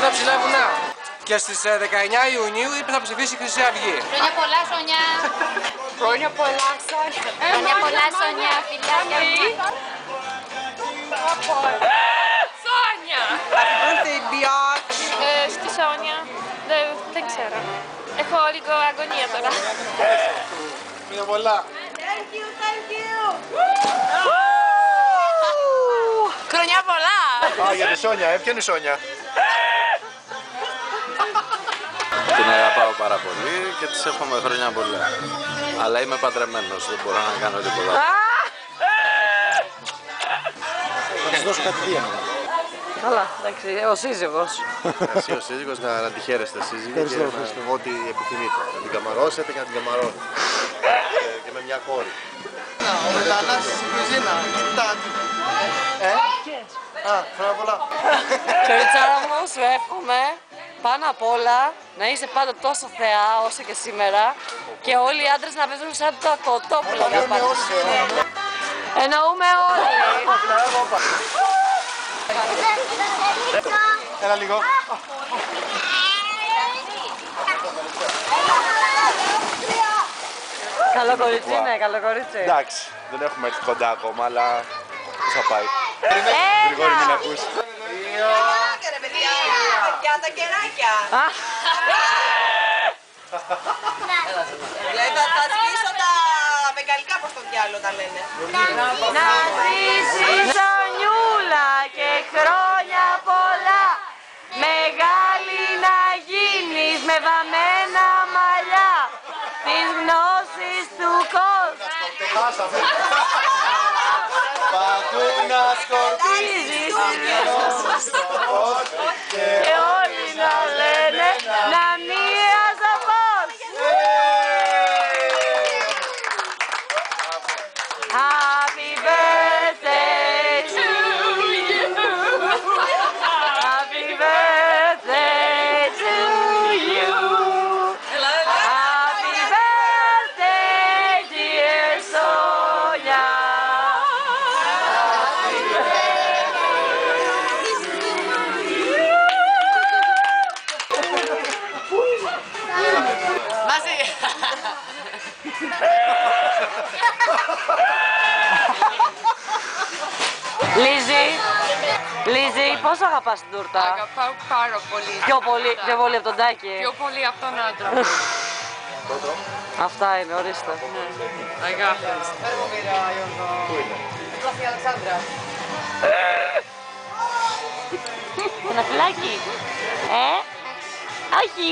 τα ψηλά βουνά. Και στις 19 Ιουνίου είπε θα ψηφίσει η Χρυσή Αυγή. Χρόνια πολλά, Σόνια. Χρόνια πολλά, Σόνια. Χρόνια πολλά, Σόνια. Φιλάκια. Σόνια. Happy birthday, biatch. Στη Σόνια. Δεν ξέρω. Έχω λίγο αγωνία τώρα. Χρόνια πολλά. Thank you, thank you. Χρόνια πολλά. Α, για τη Σόνια, ποια είναι η Σόνια? Την αγαπάω πάρα πολύ και της εύχομαι χρόνια πολλά. Αλλά είμαι παντρεμένος, δεν μπορώ να κάνω τίποτα. Θα της δώσω κάτι δίαιμα. Καλά, εντάξει, ο σύζυγος. Εσύ ο σύζυγος να τη χαίρεστε σύζυγοι και ό,τι επιθυμείτε. Να την καμαρώσετε και να την καμαρώνετε. Και με μια κόρη. Ο μετανάστης στην κουζίνα. Χρόνια πολλά. Κοριτσάρα μου, σου εύχομαι πάνω απ' όλα να είσαι πάντα τόσο θεά όσο και σήμερα και όλοι οι άντρες να παίζουν σαν το κοτόπουλο. Εννοούμε όλοι. Έλα λίγο. Καλό κορίτσι είναι, καλό κορίτσι. Εντάξει, δεν έχουμε έρθει κοντά ακόμα, αλλά πώς θα πάει. Γρηγόρη, μην ακούς. Κεράκια ρε παιδιά, τα κεράκια. Δηλαδή θα σβήσω τα βεγγαλικά προς το διάλογο τα λένε. Να ζήσεις Σονιούλα και χρόνια πολλά. Μεγάλη να γίνεις με βαμμένα μαλλιά. Τις γνώσεις του κόσμου. Παντού να σκορπίζεις και όλοι να λένε να μοιάζω πώς. Happy birthday to you. Happy birthday to you. Happy birthday dear Sonia. Μαζί. Λίζη, πόσο αγαπάς την τούρτα? Αγαπάω πάρα πολύ. Πιο πολύ από τον Τάκη. Πιο πολύ από τον άντρα. Αυτά είναι, ορίστε. Αγάπης. Ένα φυλάκι. Όχι.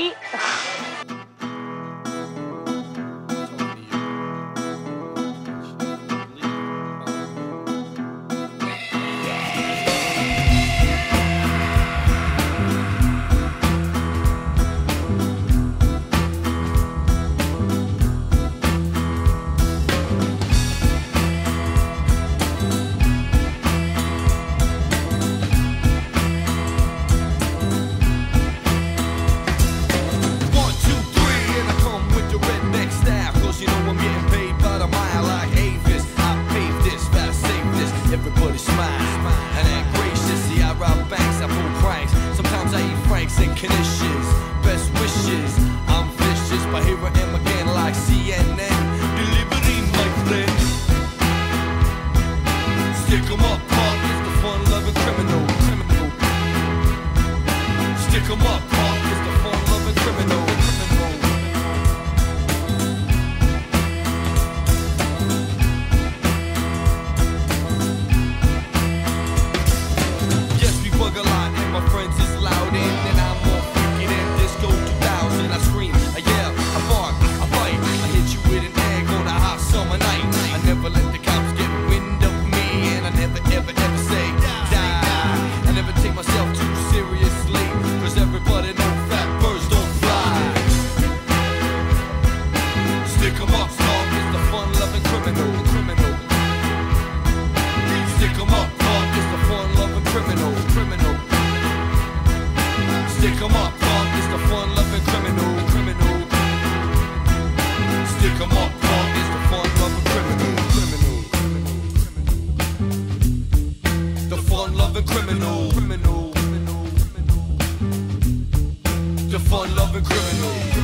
fun-loving criminal.